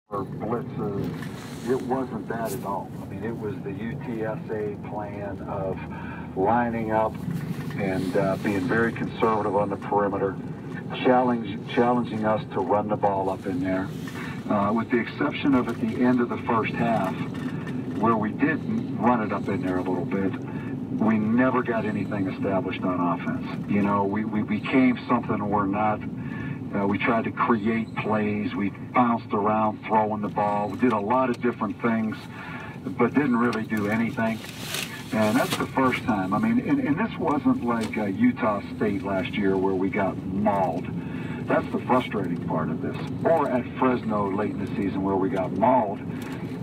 or blitzes, it wasn't that at all. I mean, it was the UTSA plan of lining up and being very conservative on the perimeter, challenging us to run the ball up in there. With the exception of at the end of the first half, where we did run it up in there a little bit, we never got anything established on offense. You know, we became something we're not. We tried to create plays. We bounced around throwing the ball. We did a lot of different things, but didn't really do anything. And that's the first time. I mean, and this wasn't like Utah State last year where we got mauled. That's the frustrating part of this. Or at Fresno late in the season where we got mauled.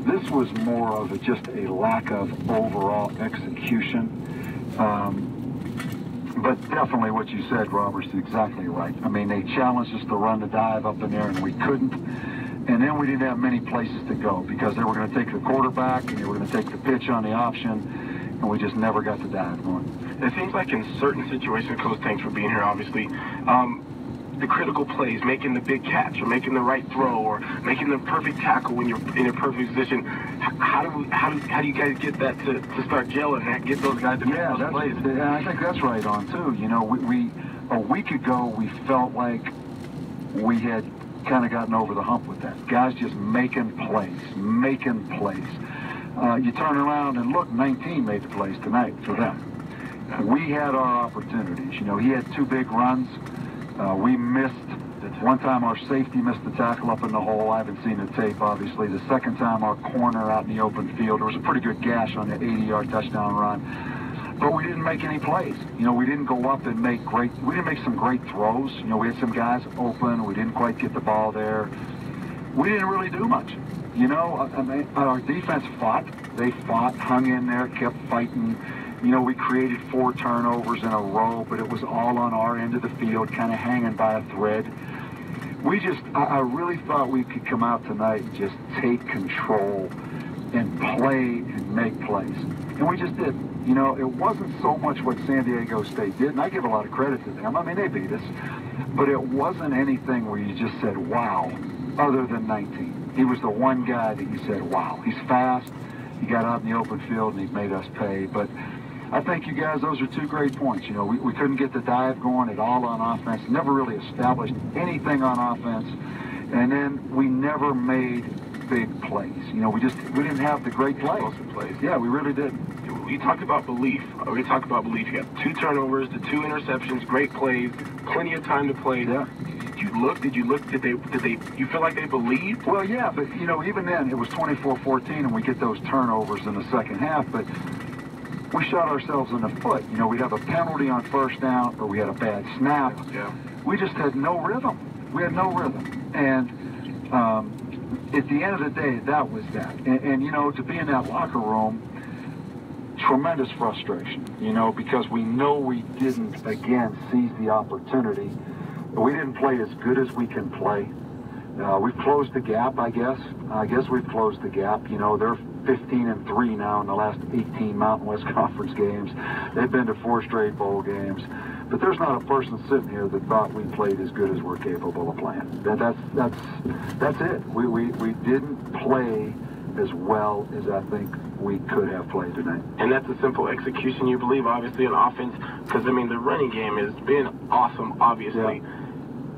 This was more of just a lack of overall execution. But definitely what you said, Robert, is exactly right. I mean, they challenged us to run the dive up in there, and we couldn't. And then we didn't have many places to go because they were going to take the quarterback and they were going to take the pitch on the option, and we just never got the dive going. It seems like in certain situations, Coach, thanks for being here, obviously, the critical plays, making the big catch or making the right throw or making the perfect tackle when you're in a perfect position. How do you guys get that to start gelling and get those guys to make those plays? Yeah, I think that's right on too. You know, we a week ago we felt like we had kind of gotten over the hump with that. Guys just making plays. You turn around and look, 19 made the plays tonight for them. We had our opportunities. You know, he had two big runs. We missed. One time our safety missed the tackle up in the hole. I haven't seen the tape, obviously. The second time our corner out in the open field, there was a pretty good gash on the 80-yard touchdown run. But we didn't make any plays. You know, we didn't go up and we didn't make some great throws. You know, we had some guys open. We didn't quite get the ball there. We didn't really do much. You know, I mean, our defense fought. They fought, hung in there, kept fighting. You know, we created 4 turnovers in a row, but it was all on our end of the field, kind of hanging by a thread. I really thought we could come out tonight and just take control and play and make plays. And we just didn't. You know, it wasn't so much what San Diego State did, and I give a lot of credit to them. I mean, they beat us. But it wasn't anything where you just said, wow, other than 19. He was the one guy that you said, wow. He's fast. He got out in the open field, and he made us pay. But I think you guys, those are 2 great points. You know, we couldn't get the dive going at all on offense, never really established anything on offense, and then we never made big plays. You know, we didn't have the great plays. Yeah, we really didn't. You talked about belief. You got 2 turnovers, the 2 interceptions, great plays, plenty of time to play. Yeah. Did you look? Did you feel like they believed? Well, yeah, but you know, even then it was 24-14, and we get those turnovers in the second half, but we shot ourselves in the foot. You know, we'd have a penalty on first down, or we had a bad snap. Yeah. We just had no rhythm. We had no rhythm. And at the end of the day, that was that. And you know, to be in that locker room, tremendous frustration, you know, because we know we didn't, again, seize the opportunity. We didn't play as good as we can play. We've closed the gap, I guess. I guess we've closed the gap. You know, they're 15-3 now in the last 18 Mountain West Conference games. They've been to 4 straight bowl games. But there's not a person sitting here that thought we played as good as we're capable of playing. That's it. We didn't play as well as I think we could have played tonight. And that's a simple execution, you believe, obviously, on offense, because, I mean, the running game has been awesome, obviously. Yeah.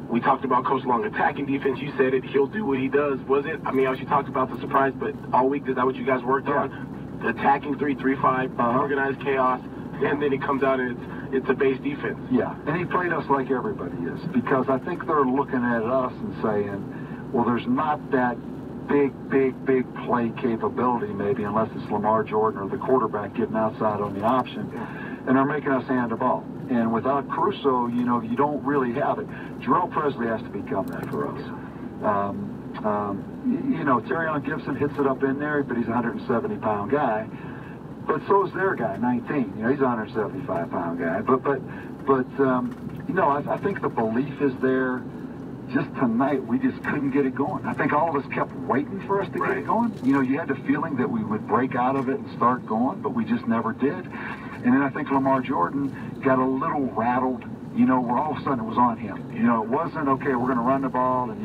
We talked about Coach Long attacking defense. You said it. He'll do what he does. Was it? I mean, you talked about the surprise, but all week, is that what you guys worked on? The attacking 3-3-5, organized chaos, and then he comes out and it's a base defense. Yeah, and he played us like everybody is, because I think they're looking at us and saying, well, there's not that big play capability maybe unless it's Lamar Jordan or the quarterback getting outside on the option, and they're making us hand the ball. And without Crusoe, you know, you don't really have it. Jarrell Presley has to become that for us. You know, Terrion Gibson hits it up in there, but he's a 170-pound guy. But so is their guy, 19. You know, he's a 175-pound guy. But you know, I think the belief is there. Just tonight, we just couldn't get it going. I think all of us kept waiting for us to get it going. You know, you had the feeling that we would break out of it and start going, but we just never did. And then I think Lamar Jordan got a little rattled, you know, where all of a sudden it was on him. You know, it wasn't, okay, we're going to run the ball, and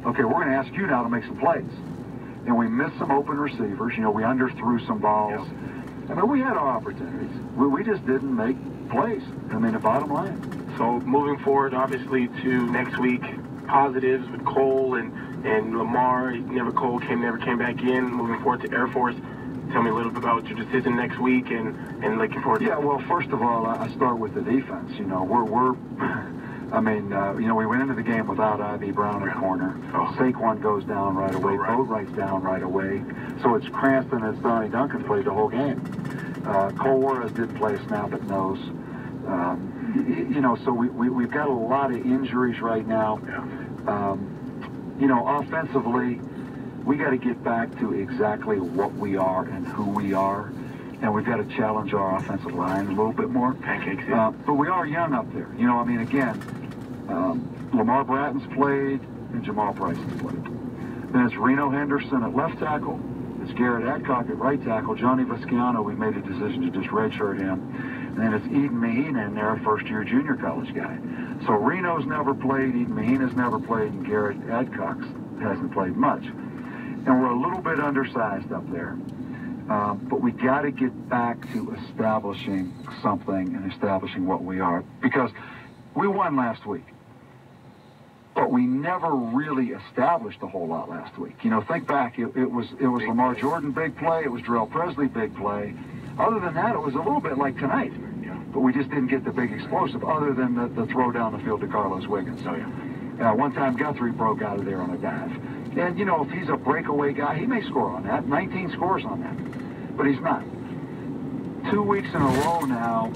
okay, we're going to ask you now to make some plays. and we missed some open receivers. You know, we underthrew some balls. I mean, we had our opportunities. We just didn't make plays. I mean, the bottom line. So moving forward, obviously, to next week, positives with Cole and Lamar. Cole never came back in. Moving forward to Air Force. Tell me a little bit about your decision next week and looking forward to Yeah, well, first of all, I start with the defense. You know, we went into the game without Ivy Brown at corner. Saquon goes down right away. Boatwright's down right away. So it's Cranston and Donnie Duncan played the whole game. Cole Juarez didn't play a snap at nose. You know, so we've got a lot of injuries right now. You know, offensively, we got to get back to exactly what we are and who we are, and we've got to challenge our offensive line a little bit more. Pancakes. But we are young up there. You know, I mean, again, Lamar Bratton's played and Jamal Price has played. Then it's Reno Henderson at left tackle. It's Garrett Adcock at right tackle. Johnny Visciano, we made a decision to just redshirt him. And then it's Eden Mahina in there, first-year junior college guy. So Reno's never played, Eden Mahina's never played, and Garrett Adcock hasn't played much. And we're a little bit undersized up there. But we got to get back to establishing something and establishing what we are. Because we won last week. But we never really established a whole lot last week. You know, think back. It was Lamar Jordan, big play. It was Darrell Presley, big play. Other than that, it was a little bit like tonight. But we just didn't get the big explosive other than the throw down the field to Carlos Wiggins. One time Guthrie broke out of there on a dive. And, you know, if he's a breakaway guy, he may score on that. 19 scores on that. But he's not. 2 weeks in a row now,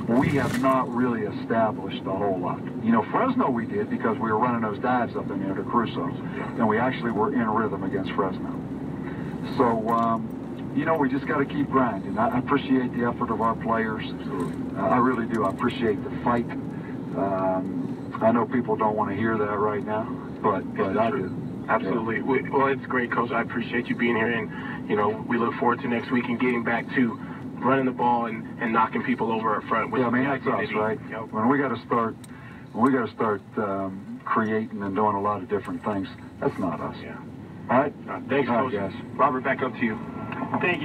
we have not really established a whole lot. You know, Fresno we did because we were running those dives up in there to Crusoe. And we actually were in rhythm against Fresno. So, you know, we just got to keep grinding. I appreciate the effort of our players. I really do. I appreciate the fight. I know people don't want to hear that right now, but I do. Absolutely. Yeah. Well, it's great, Coach. I appreciate you being here, and, you know, we look forward to next week and getting back to running the ball and knocking people over up front. Yeah, I mean, that's us, right? Yep. When we got to start creating and doing a lot of different things, that's not us. Yeah. All right? Thanks, All Coach. right, guys. Robert, back up to you. Thank you.